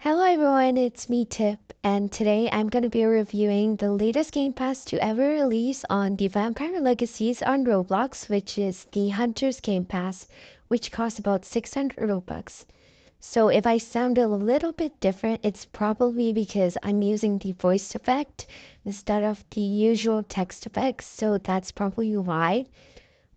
Hello everyone, it's me Tip, and today I'm going to be reviewing the latest Game Pass to ever release on the Vampire Legacies on Roblox, which is the Hunter's Game Pass, which costs about 600 Robux. So if I sound a little bit different, it's probably because I'm using the voice effect instead of the usual text effects, so that's probably why.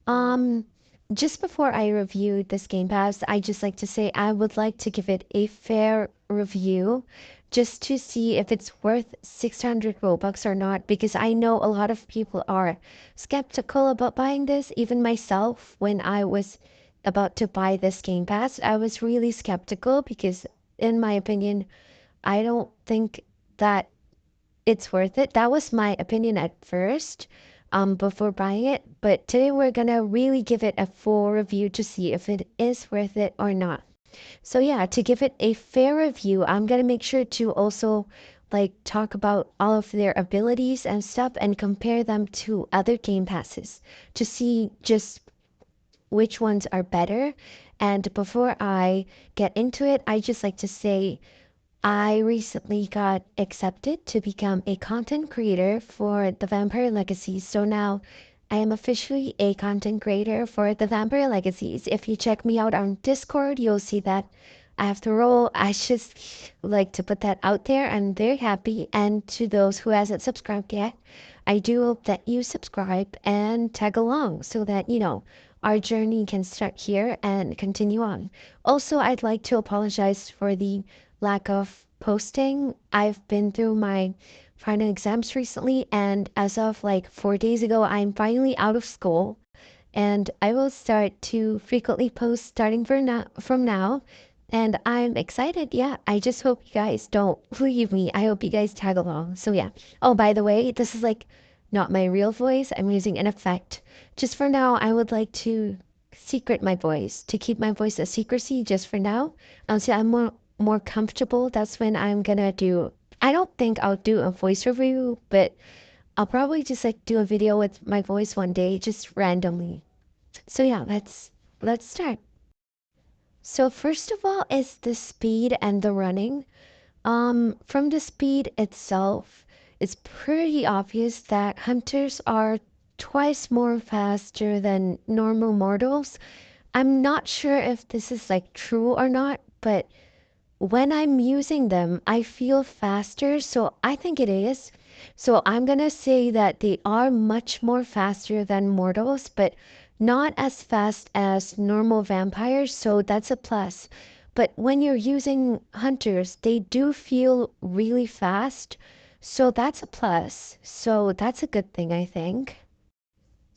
Um, just before I review this Game Pass, I just like to say I would like to give it a fair review just to see if it's worth 600 Robux or not, because I know a lot of people are skeptical about buying this. Even myself, when I was about to buy this Game Pass, I was really skeptical because, in my opinion, I don't think that it's worth it. That was my opinion at first, before buying it. But today we're gonna really give it a full review to see if it is worth it or not. So yeah, to give it a fair review, I'm gonna make sure to also like talk about all of their abilities and stuff and compare them to other game passes to see just which ones are better. And before I get into it, I just like to say I recently got accepted to become a content creator for the Vampire Legacies. So now I am officially a content creator for the Vampire Legacies. If you check me out on Discord, you'll see that I have the role. I just like to put that out there. I'm very happy. And to those who hasn't subscribed yet, I do hope that you subscribe and tag along so that, our journey can start here and continue on. Also, I'd like to apologize for the lack of posting. I've been through my final exams recently, and as of like 4 days ago, I'm finally out of school, and I will start to frequently post starting from now. And I'm excited. Yeah, I just hope you guys don't leave me. I hope you guys tag along. So yeah. Oh, by the way, this is like not my real voice. I'm using an effect. Just for now, I would like to secret my voice, to keep my voice a secrecy just for now. So I'm more comfortable. That's when I'm gonna do. I don't think I'll do a voice review, but I'll probably just like do a video with my voice one day, just randomly. So yeah, let's start. So first of all is the speed and the running. From the speed itself, it's pretty obvious that hunters are twice more faster than normal mortals. I'm not sure if this is like true or not, but when I'm using them, I feel faster, so I think it is. So I'm gonna say that they are much more faster than mortals, but not as fast as normal vampires, so that's a plus. But when you're using hunters, they do feel really fast, so that's a plus. So that's a good thing, I think.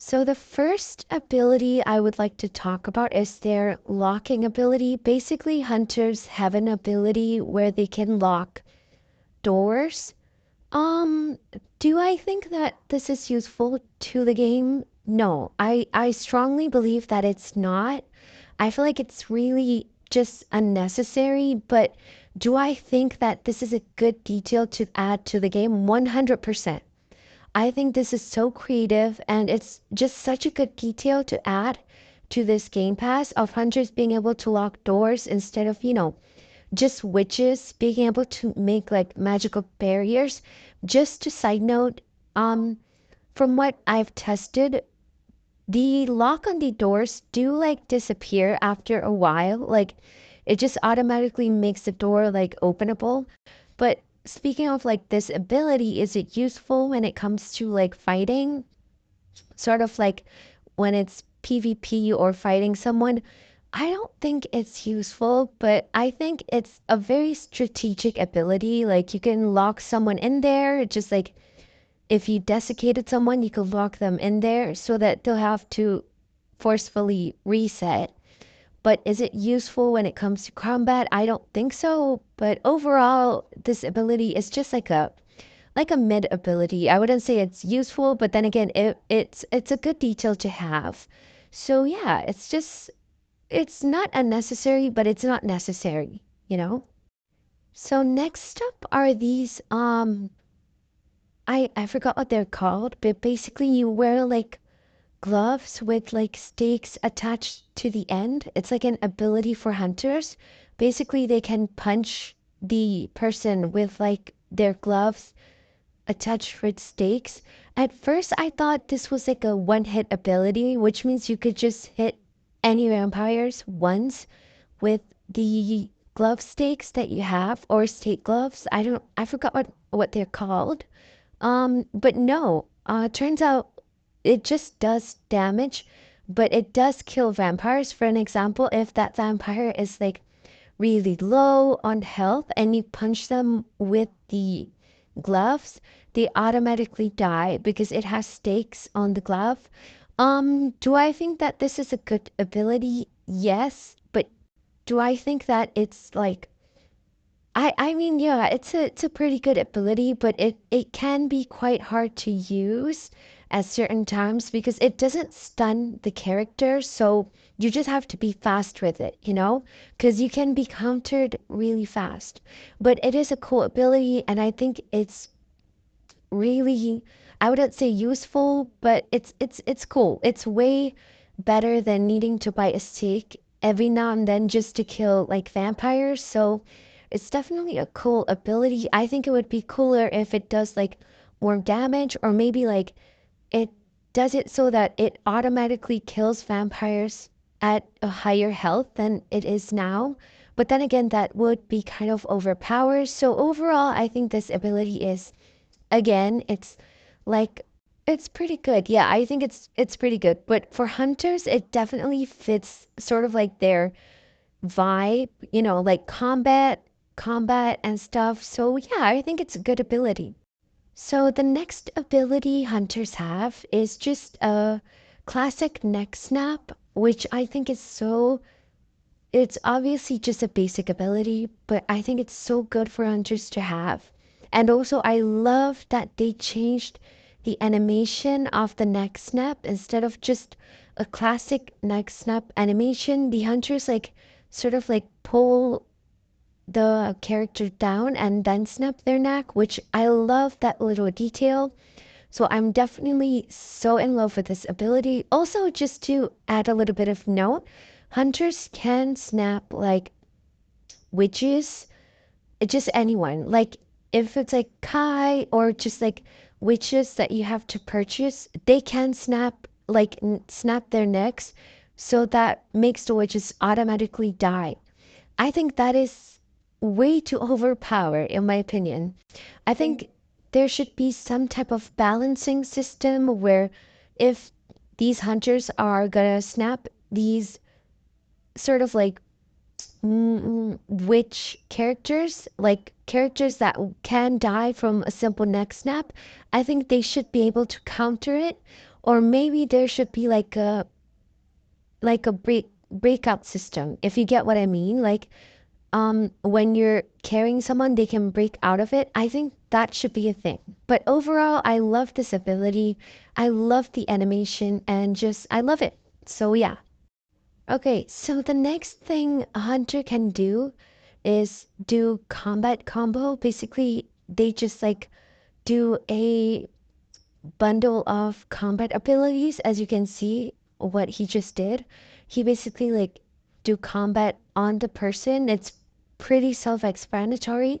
So the first ability I would like to talk about is their locking ability. Basically, hunters have an ability where they can lock doors. Um, do I think that this is useful to the game? No, I strongly believe that it's not. I feel like it's really just unnecessary, but do I think that this is a good detail to add to the game? 100%. I think this is so creative and it's just such a good detail to add to this Game Pass of hunters being able to lock doors instead of, just witches being able to make like magical barriers. Just to side note, from what I've tested, the lock on the doors do like disappear after a while. Like it just automatically makes the door like openable. But speaking of like this ability, is it useful when it comes to like fighting? Sort of like when it's PvP or fighting someone? I don't think it's useful, but I think it's a very strategic ability. Like you can lock someone in there, just like if you desiccated someone, you could lock them in there so that they'll have to forcefully reset. But is it useful when it comes to combat? I don't think so. But overall, this ability is just like a mid ability. I wouldn't say it's useful, but then again, it's a good detail to have. So yeah, it's not unnecessary, but it's not necessary, you know? So next up are these I forgot what they're called, but basically you wear like gloves with like stakes attached to the end. It's like an ability for hunters. Basically they can punch the person with like their gloves attached with stakes. At first, I thought this was like a one hit ability, which means you could just hit any vampires once with the glove stakes that you have, or stake gloves. I forgot what they're called. But no, turns out it just does damage, but it does kill vampires. For an example, if that vampire is like really low on health and you punch them with the gloves, they automatically die because it has stakes on the glove. Do I think that this is a good ability? Yes, but do I think that it's like I mean, yeah, it's a pretty good ability, but it can be quite hard to use at certain times because it doesn't stun the character, so you just have to be fast with it, you know? Because you can be countered really fast. But it is a cool ability, and I think it's really, I wouldn't say useful, but it's cool. It's way better than needing to buy a steak every now and then just to kill like vampires. So it's definitely a cool ability. I think it would be cooler if it does like more damage, or maybe like it does it so that it automatically kills vampires at a higher health than it is now. But then again, that would be kind of overpowered. So overall, I think this ability is, again, it's like it's pretty good. Yeah, I think it's pretty good. But for hunters, it definitely fits sort of like their vibe, like combat and stuff. So yeah, I think it's a good ability. So the next ability hunters have is just a classic neck snap, which I think is so, it's obviously just a basic ability, but I think it's so good for hunters to have. And also, I love that they changed the animation of the neck snap. Instead of just a classic neck snap animation, the hunters like sort of like pull the character down and then snap their neck, which I love that little detail. So I'm definitely so in love with this ability. Also, just to add a little bit of note, hunters can snap like witches, just anyone. Like if it's like Kai or just like witches that you have to purchase, they can snap like snap their necks, so that makes the witches automatically die. I think that is way too overpowered, in my opinion. I think there should be some type of balancing system where if these hunters are gonna snap these sort of like witch characters, like characters that can die from a simple neck snap, I think they should be able to counter it. Or maybe there should be like a breakout system, if you get what I mean. Like when you're carrying someone, they can break out of it. I think that should be a thing. But overall, I love this ability. I love the animation and just I love it. So yeah. Okay, so the next thing a hunter can do is do combat combo. Basically, they just like do a bundle of combat abilities. As you can see what he just did, he basically like do combat on the person. It's pretty self-explanatory.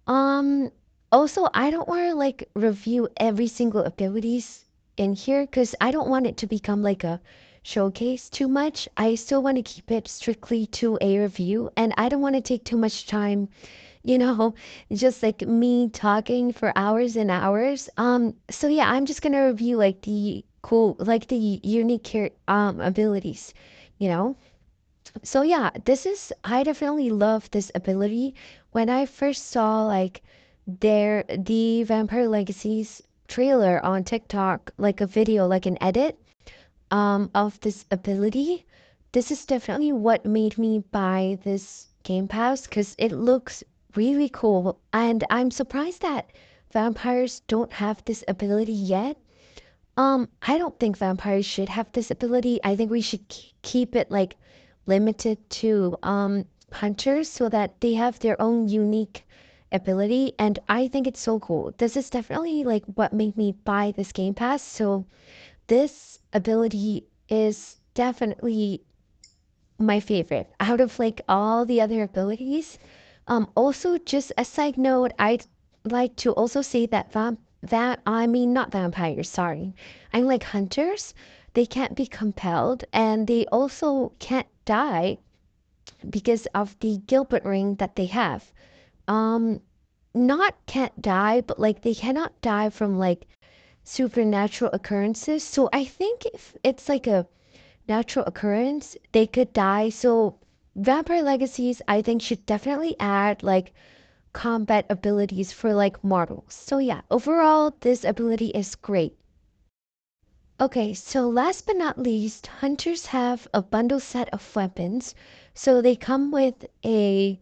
um Also, I don't want to like review every single abilities in here because I don't want it to become like a showcase too much. I still want to keep it strictly to a review, and I don't want to take too much time, you know, just like me talking for hours and hours. So yeah, I'm just gonna review like the cool, like the unique abilities, you know. So yeah, I definitely love this ability. When I first saw like the Vampire Legacies trailer on TikTok, like a video, like an edit of this ability, this is definitely what made me buy this Game Pass because it looks really cool. And I'm surprised that vampires don't have this ability yet. I don't think vampires should have this ability. I think we should keep it like limited to hunters so that they have their own unique ability. And I think it's so cool. This is definitely like what made me buy this Game Pass. So this ability is definitely my favorite out of like all the other abilities. Also, just a side note, I'd like to also say that I mean not vampires, sorry. I'm like hunters. They can't be compelled, and they also can't die because of the Gilbert ring that they have. Um, not can't die, but like they cannot die from like supernatural occurrences. So I think if it's like a natural occurrence, they could die. So Vampire Legacies, I think, should definitely add like combat abilities for like mortals. So yeah, overall, this ability is great. Okay, so last but not least, hunters have a bundle set of weapons. So they come with a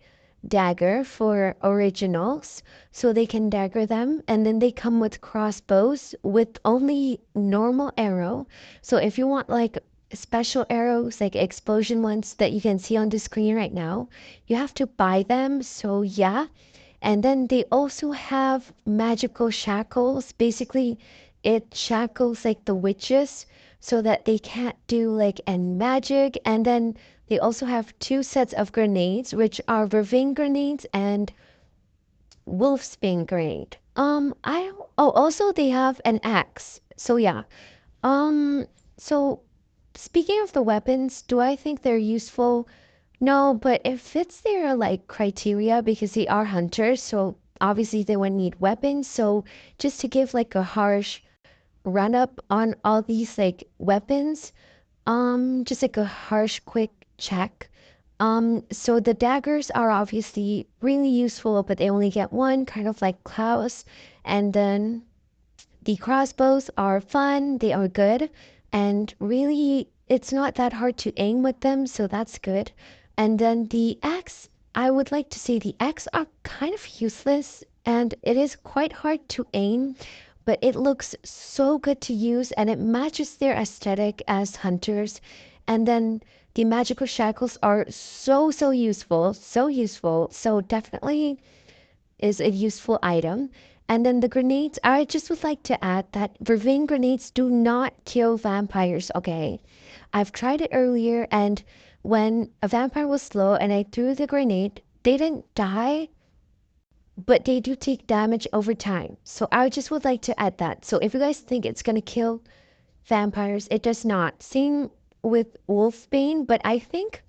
dagger for originals, so they can dagger them, and then they come with crossbows with only normal arrow. So if you want like special arrows, like explosion ones that you can see on the screen right now, you have to buy them. So yeah, and then they also have magical shackles. Basically, it shackles like the witches so that they can't do like any magic. And then they also have two sets of grenades, which are vervain grenades and wolfsbane grenade. I oh also they have an axe. So yeah. Um, so speaking of the weapons, do I think they're useful? No, but it fits their like criteria because they are hunters, so obviously they would need weapons. So just to give like a harsh run up on all these like weapons, just like a harsh quick check. So the daggers are obviously really useful, but they only get one, kind of like Klaus. And then the crossbows are fun, they are good, and really it's not that hard to aim with them, so that's good. And then the axe, I would like to say the axe are kind of useless and it is quite hard to aim, but it looks so good to use and it matches their aesthetic as hunters. And then the magical shackles are so useful, so useful. So definitely is a useful item. And then the grenades, I just would like to add that vervain grenades do not kill vampires, okay? I've tried it earlier, and when a vampire was slow and I threw the grenade, they didn't die, but they do take damage over time. So I just would like to add that. So if you guys think it's gonna kill vampires, it does not. Same with Wolfbane, but I think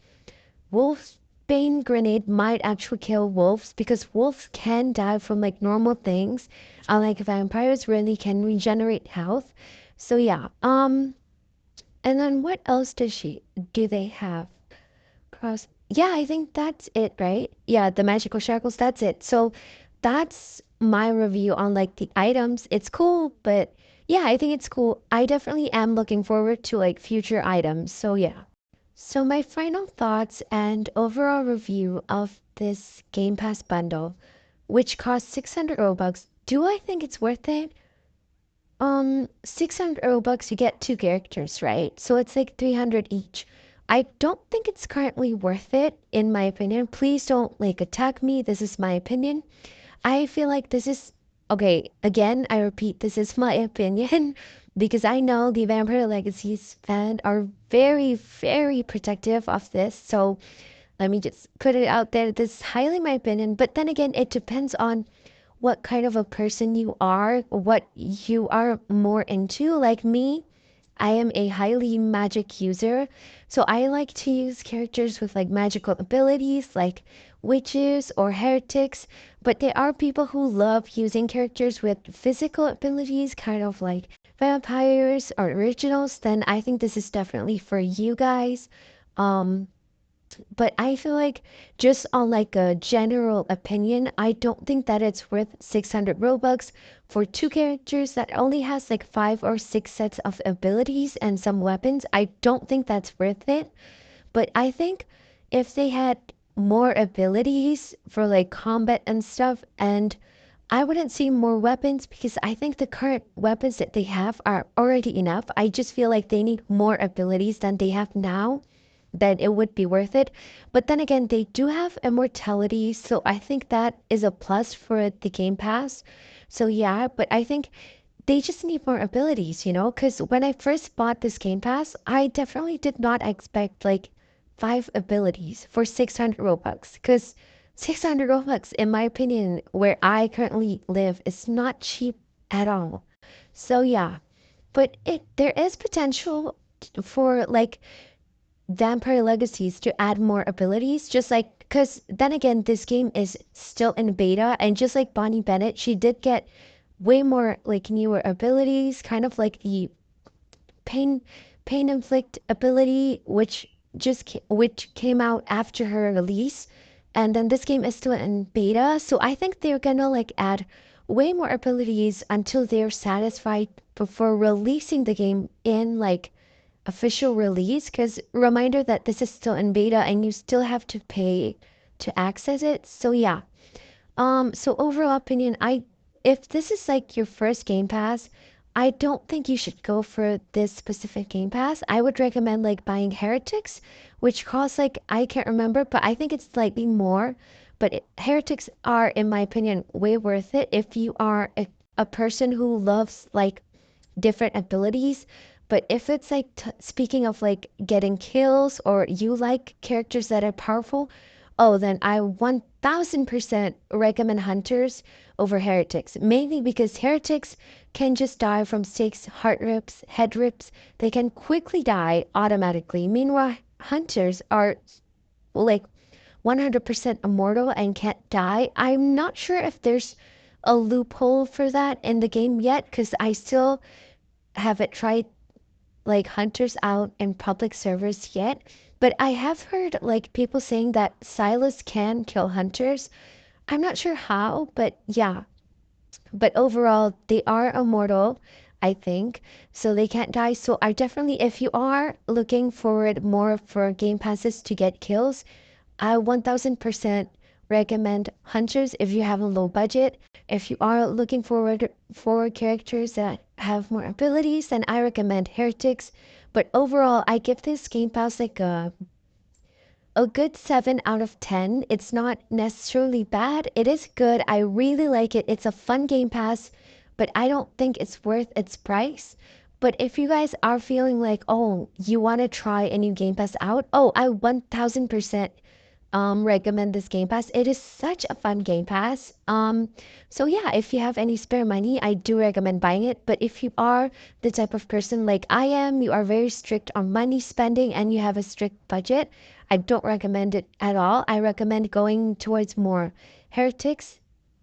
Wolfbane grenade might actually kill wolves because wolves can die from like normal things, unlike vampires really can regenerate health. So yeah, and then what else do they have? Cross. Yeah, I think that's it, right? Yeah, the magical shackles, that's it. So that's my review on like the items. It's cool, but yeah, I think it's cool. I definitely am looking forward to like future items. So yeah. So my final thoughts and overall review of this Game Pass bundle, which costs 600 Robux, do I think it's worth it? 600 Robux, you get two characters, right? So it's like 300 each. I don't think it's currently worth it, in my opinion. Please don't like attack me. This is my opinion. I feel like this is okay. Again, I repeat, this is my opinion because I know the Vampire Legacies fan are very protective of this. So let me just put it out there. This is highly my opinion, but then again, it depends on what kind of a person you are, what you are more into. Like me, I am a highly magic user, so I like to use characters with like magical abilities like witches or heretics, but there are people who love using characters with physical abilities, kind of like vampires or originals, then I think this is definitely for you guys. Um, but I feel like just on like a general opinion, I don't think that it's worth 600 Robux for two characters that only has like five or six sets of abilities and some weapons. I don't think that's worth it. But I think if they had more abilities for like combat and stuff, and I wouldn't see more weapons because I think the current weapons that they have are already enough. I just feel like they need more abilities than they have now, then it would be worth it. But then again, they do have immortality, so I think that is a plus for the Game Pass. So yeah, but I think they just need more abilities, you know? Because when I first bought this Game Pass, I definitely did not expect like five abilities for 600 Robux. Because 600 Robux, in my opinion, where I currently live, is not cheap at all. So yeah, but there is potential for like Vampire Legacies to add more abilities, just like because then again, this game is still in beta, and just like Bonnie Bennett, she did get way more like newer abilities, kind of like the pain pain inflict ability, which came out after her release, and then this game is still in beta, so I think they're gonna like add way more abilities until they're satisfied before releasing the game in like official release, because reminder that this is still in beta and you still have to pay to access it. So yeah, so overall opinion, if this is like your first Game Pass, I don't think you should go for this specific Game Pass. I would recommend like buying Heretics, which costs like I can't remember, but I think it's slightly more. But Heretics are, in my opinion, way worth it if you are a person who loves like different abilities. But if it's like speaking of like getting kills or you like characters that are powerful, oh, then I 1000% recommend Hunters over Heretics. Mainly because Heretics can just die from stakes, heart rips, head rips. They can quickly die automatically. Meanwhile, Hunters are like 100% immortal and can't die. I'm not sure if there's a loophole for that in the game yet because I still haven't tried like hunters out in public servers yet, but I have heard like people saying that Silas can kill hunters. I'm not sure how, but yeah. But overall, they are immortal, I think, so they can't die. So I definitely, if you are looking forward more for game passes to get kills, I 1000% recommend Hunters if you have a low budget. If you are looking forward for characters that have more abilities, then I recommend Heretics. But overall, I give this Game Pass like a good 7 out of 10. It's not necessarily bad. It is good. I really like it. It's a fun Game Pass, but I don't think it's worth its price. But if you guys are feeling like, oh, you want to try a new Game Pass out, oh, I 1000% recommend this Game Pass. It is such a fun Game Pass. So yeah, if you have any spare money, I do recommend buying it. But if you are the type of person like I am, you are very strict on money spending and you have a strict budget, I don't recommend it at all. I recommend going towards more Heretics.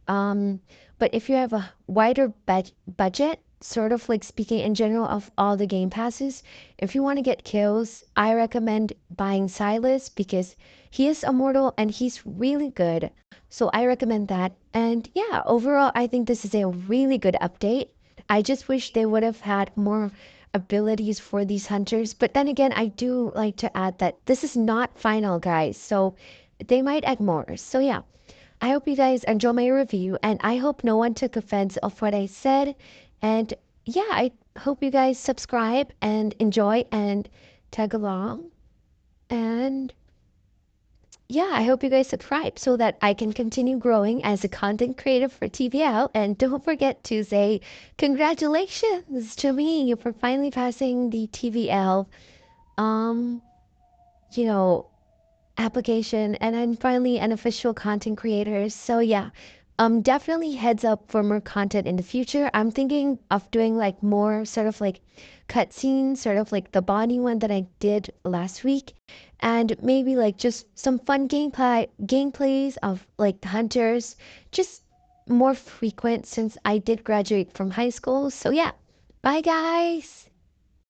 Um, but if you have a wider budget, sort of like speaking in general of all the game passes, if you want to get kills, I recommend buying Silas because he is immortal and he's really good. So I recommend that. And yeah, overall, I think this is a really good update. I just wish they would have had more abilities for these hunters. But then again, I do like to add that this is not final, guys. So they might add more. So yeah, I hope you guys enjoy my review and I hope no one took offense of what I said. And yeah, I hope you guys subscribe and enjoy and tag along. And yeah, I hope you guys subscribe so that I can continue growing as a content creator for TVL. And don't forget to say congratulations to me for finally passing the TVL, um, you know, application, and I'm finally an official content creator. So yeah, definitely heads up for more content in the future. I'm thinking of doing like more sort of like cutscenes, sort of like the Bonnie one that I did last week, and maybe like just some fun gameplays of like the hunters, just more frequent since I did graduate from high school. So yeah, bye guys.